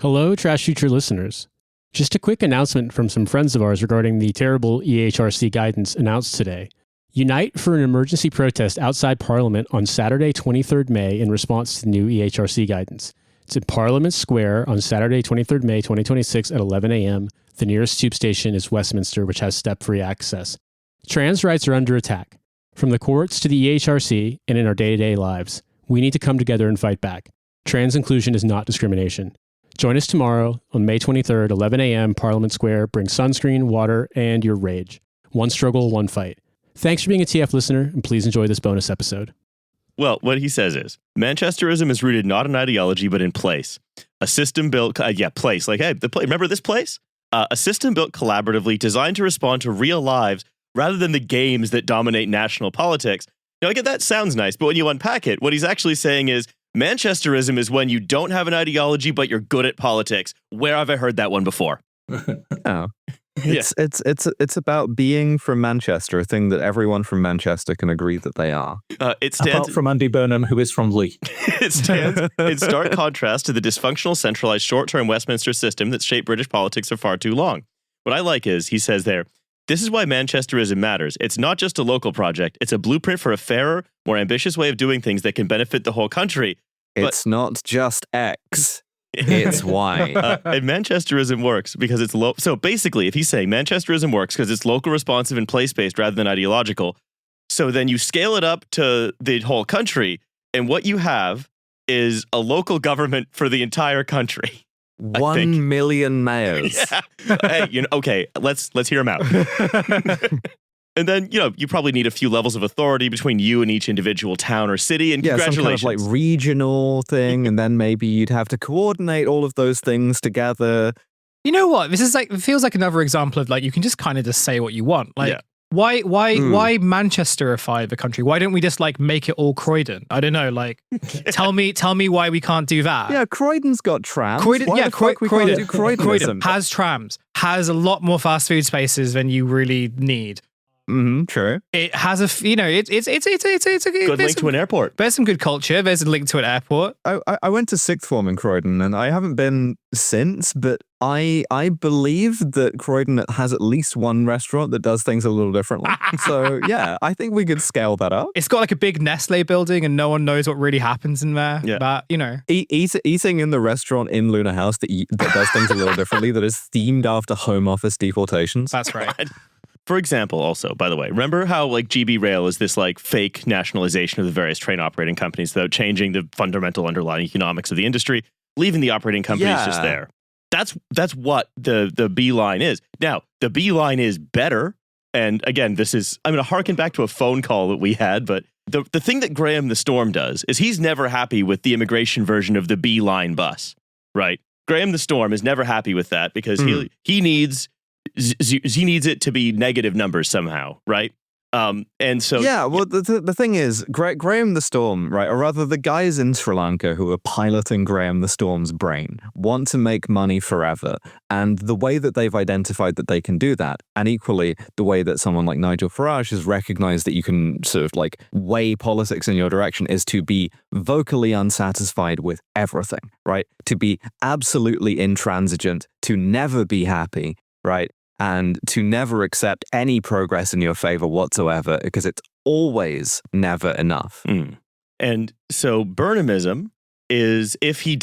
Hello, Trash Future listeners. Just a quick announcement from some friends of ours regarding the terrible EHRC guidance announced today. Unite for an emergency protest outside Parliament on Saturday, 23rd May in response to the new EHRC guidance. It's in Parliament Square on Saturday, 23rd May 2026 at 11 a.m. The nearest tube station is Westminster, which has step-free access. Trans rights are under attack. From the courts to the EHRC and in our day-to-day lives, we need to come together and fight back. Trans inclusion is not discrimination. Join us tomorrow on May 23rd, 11 a.m., Parliament Square. Bring sunscreen, water, and your rage. One struggle, one fight. Thanks for being a TF listener, and please enjoy this bonus episode. Well, what he says is, Manchesterism is rooted not in ideology, but in place. A system built, place. Like, hey, remember this place? A system built collaboratively, designed to respond to real lives rather than the games that dominate national politics. Now, again, that sounds nice, but when you unpack it, what he's actually saying is, Manchesterism is when you don't have an ideology, but you're good at politics. Where have I heard that one before? Oh. It's about being from Manchester, a thing that everyone from Manchester can agree that they are. It stands apart from Andy Burnham, who is from Lee. It stands in stark contrast to the dysfunctional, centralized, short-term Westminster system that's shaped British politics for far too long. What I like is, he says there, this is why Manchesterism matters. It's not just a local project. It's a blueprint for a fairer, more ambitious way of doing things that can benefit the whole country. It's not just X. It's Y. And Manchesterism works because it's low. So basically, if he's saying Manchesterism works because it's local, responsive, and place-based rather than ideological, so then you scale it up to the whole country, and what you have is a local government for the entire country. 1 million mayors. Yeah. Hey, okay, let's hear him out. And then, you probably need a few levels of authority between you and each individual town or city, and congratulations. Some kind of like regional thing, and then maybe you'd have to coordinate all of those things together. You know what? This is like, it feels like another example of like, you can just kind of just say what you want. Like, yeah. Why Manchesterify the country? Why don't we just like make it all Croydon? I don't know. Like, tell me why we can't do that. Yeah, Croydon's got trams. Croydon Can't do Croydonism? Has trams. Has a lot more fast food spaces than you really need. True. It has it's a good link to an airport. There's some good culture. There's a link to an airport. I went to sixth form in Croydon, and I haven't been since, but I believe that Croydon has at least one restaurant that does things a little differently. So yeah, I think we could scale that up. It's got like a big Nestle building, and no one knows what really happens in there. Yeah. But eating in the restaurant in Luna House that does things a little differently, that is themed after Home Office deportations. That's right. For example, also, by the way, remember how like GB Rail is this like fake nationalization of the various train operating companies without changing the fundamental underlying economics of the industry, leaving the operating companies just there. That's what the B line is. Now, the B line is better. And again, I'm going to harken back to a phone call that we had, but the thing that Graham the Storm does is he's never happy with the immigration version of the B line bus, right? Graham the Storm is never happy with that because he needs it to be negative numbers somehow, right? And so the thing is, Graham the Storm, right, or rather the guys in Sri Lanka who are piloting Graham the Storm's brain want to make money forever, and the way that they've identified that they can do that, and equally the way that someone like Nigel Farage has recognized that you can sort of like weigh politics in your direction, is to be vocally unsatisfied with everything, right? To be absolutely intransigent, to never be happy, right? And to never accept any progress in your favor whatsoever, because it's always never enough. And so Burnhamism is if he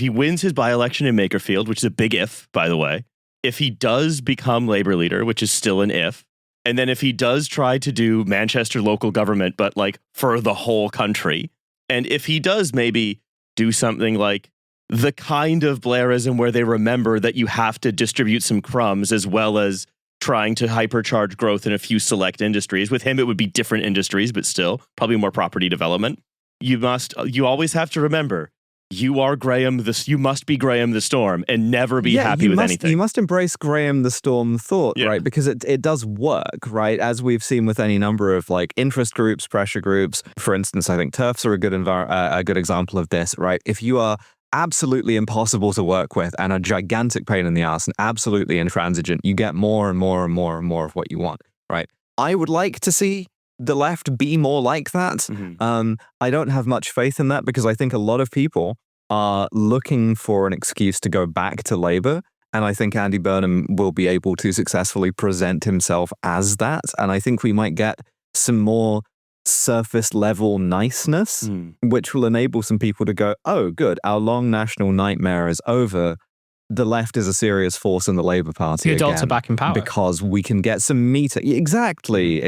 wins his by-election in Makerfield, which is a big if, by the way, if he does become Labour leader, which is still an if, and then if he does try to do Manchester local government, but like for the whole country, and if he does maybe do something like the kind of Blairism where they remember that you have to distribute some crumbs as well as trying to hypercharge growth in a few select industries. With him, it would be different industries, but still probably more property development. You always have to remember, you must be Graham the Storm and never be happy with anything. You must embrace Graham the Storm thought, right? Because it does work, right? As we've seen with any number of like interest groups, pressure groups. For instance, I think TERFs are a good example of this, right? If you are absolutely impossible to work with and a gigantic pain in the ass and absolutely intransigent, you get more and more and more and more of what you want, right? I would like to see the left be more like that. I don't have much faith in that because I think a lot of people are looking for an excuse to go back to Labour. And I think Andy Burnham will be able to successfully present himself as that. And I think we might get some more surface level niceness, which will enable some people to go, oh, good, our long national nightmare is over. The left is a serious force in the Labour Party. The adults again, are back in power. because we can get some meat. Exactly.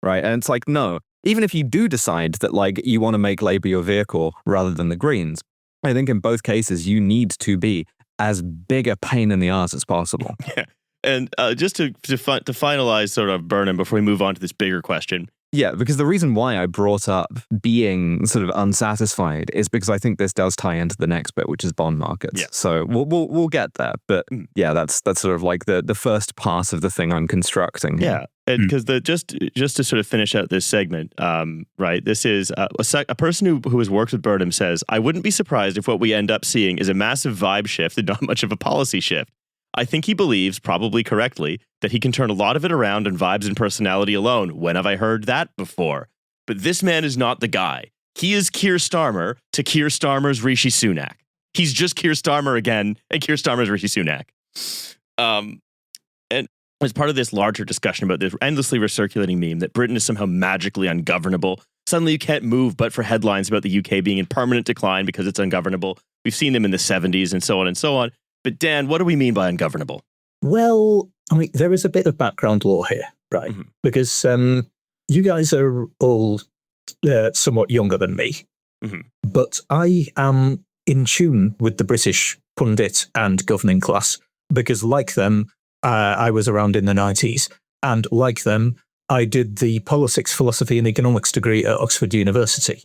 Right. And it's like, no, even if you do decide that like you want to make Labour your vehicle rather than the Greens, I think in both cases you need to be as big a pain in the arse as possible. Yeah. And just to finalize sort of Burnham before we move on to this bigger question. Yeah, because the reason why I brought up being sort of unsatisfied is because I think this does tie into the next bit, which is bond markets. Yeah. So we'll get there, but yeah, that's sort of like the first part of the thing I'm constructing here. Yeah, because just to sort of finish out this segment, right? This is a person who has worked with Burnham says, I wouldn't be surprised if what we end up seeing is a massive vibe shift and not much of a policy shift. I think he believes, probably correctly, that he can turn a lot of it around on vibes and personality alone. When have I heard that before? But this man is not the guy. He is Keir Starmer to Keir Starmer's Rishi Sunak. He's just Keir Starmer again, and Keir Starmer's Rishi Sunak. And as part of this larger discussion about this endlessly recirculating meme that Britain is somehow magically ungovernable, suddenly you can't move but for headlines about the UK being in permanent decline because it's ungovernable. We've seen them in the 70s and so on and so on. But Dan, what do we mean by ungovernable? Well, I mean, there is a bit of background law here, right? Mm-hmm. Because you guys are all somewhat younger than me, but I am in tune with the British pundit and governing class because, like them, I was around in the 90s, and like them, I did the politics, philosophy, and economics degree at Oxford University.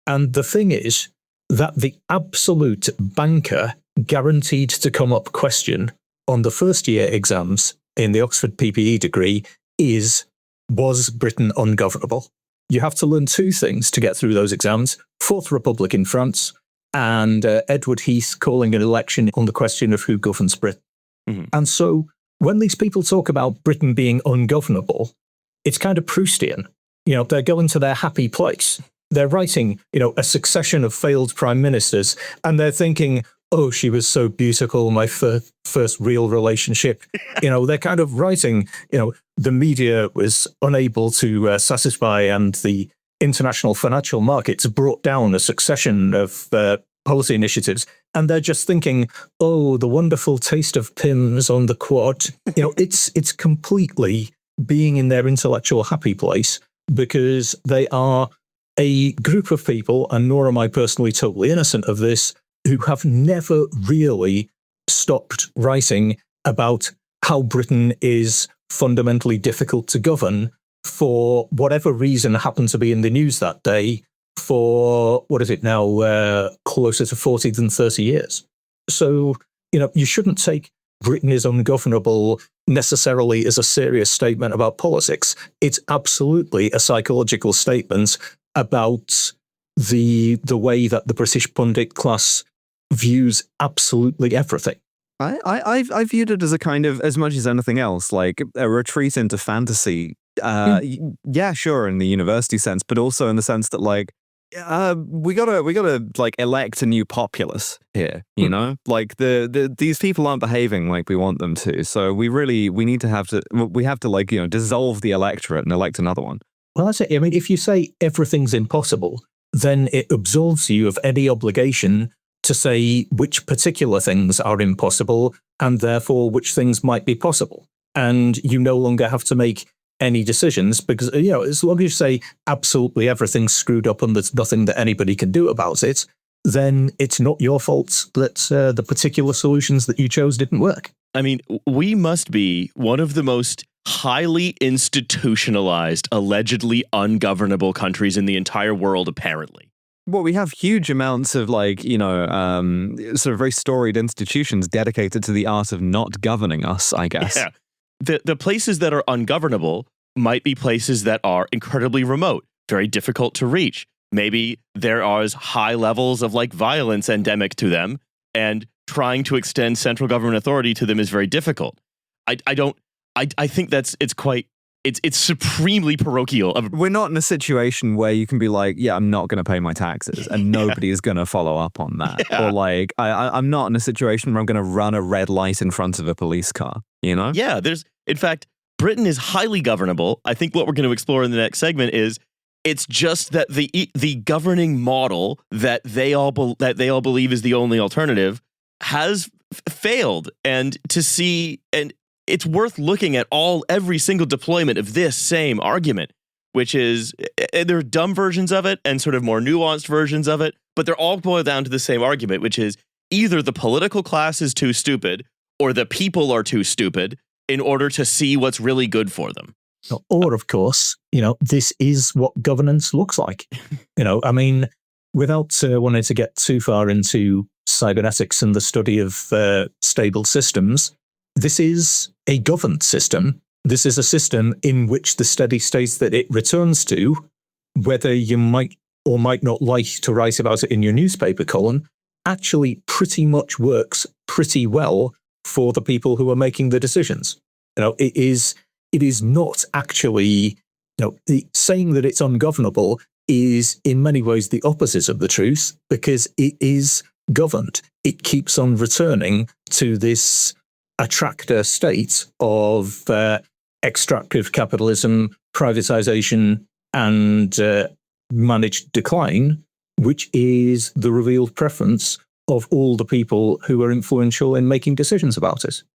And the thing is that the absolute banker guaranteed to come up question on the first year exams in the Oxford PPE degree was Britain ungovernable? You have to learn two things to get through those exams: Fourth Republic in France and Edward Heath calling an election on the question of who governs Britain. And so when these people talk about Britain being ungovernable, it's kind of Proustian. You know, they're going to their happy place. They're writing, a succession of failed prime ministers, and they're thinking, oh, she was so beautiful, my first real relationship. They're kind of writing, the media was unable to satisfy, and the international financial markets brought down a succession of policy initiatives. And they're just thinking, oh, the wonderful taste of Pimm's on the quad. It's completely being in their intellectual happy place because they are a group of people, and nor am I personally totally innocent of this, who have never really stopped writing about how Britain is fundamentally difficult to govern for whatever reason happened to be in the news that day for, what is it now, closer to 40 than 30 years. So, you shouldn't take Britain is ungovernable necessarily as a serious statement about politics. It's absolutely a psychological statement about the way that the British pundit class views absolutely everything. I viewed it as a kind of, as much as anything else, like a retreat into fantasy. Yeah, sure, in the university sense, but also in the sense that like we gotta like elect a new populace here. Like these people aren't behaving like we want them to. So we have to like dissolve the electorate and elect another one. Well, that's it. I mean, if you say everything's impossible, then it absolves you of any obligation to say which particular things are impossible and therefore which things might be possible. And you no longer have to make any decisions because, as long as you say absolutely everything's screwed up and there's nothing that anybody can do about it, then it's not your fault that the particular solutions that you chose didn't work. I mean, we must be one of the most highly institutionalized, allegedly ungovernable countries in the entire world, apparently. Well, we have huge amounts of like, sort of very storied institutions dedicated to the art of not governing us, I guess. Yeah. The places that are ungovernable might be places that are incredibly remote, very difficult to reach. Maybe there are high levels of like violence endemic to them, and trying to extend central government authority to them is very difficult. I think it's quite it's supremely parochial. We're not in a situation where you can be like, yeah, I'm not going to pay my taxes, and nobody is going to follow up on that. Yeah. Or like, I'm not in a situation where I'm going to run a red light in front of a police car, you know? Yeah, in fact, Britain is highly governable. I think what we're going to explore in the next segment is it's just that the governing model that they all believe is the only alternative has failed, and it's worth looking at every single deployment of this same argument, which is there are dumb versions of it and sort of more nuanced versions of it, but they're all boiled down to the same argument, which is either the political class is too stupid or the people are too stupid in order to see what's really good for them. Or, of course, this is what governance looks like. I mean, without wanting to get too far into cybernetics and the study of stable systems, this is a governed system. This is a system in which the steady state that it returns to, whether you might or might not like to write about it in your newspaper column, actually pretty much works pretty well for the people who are making the decisions. It is not actually, saying that it's ungovernable is in many ways the opposite of the truth, because it is governed. It keeps on returning to this attractor state of extractive capitalism, privatization, and managed decline, which is the revealed preference of all the people who are influential in making decisions about it.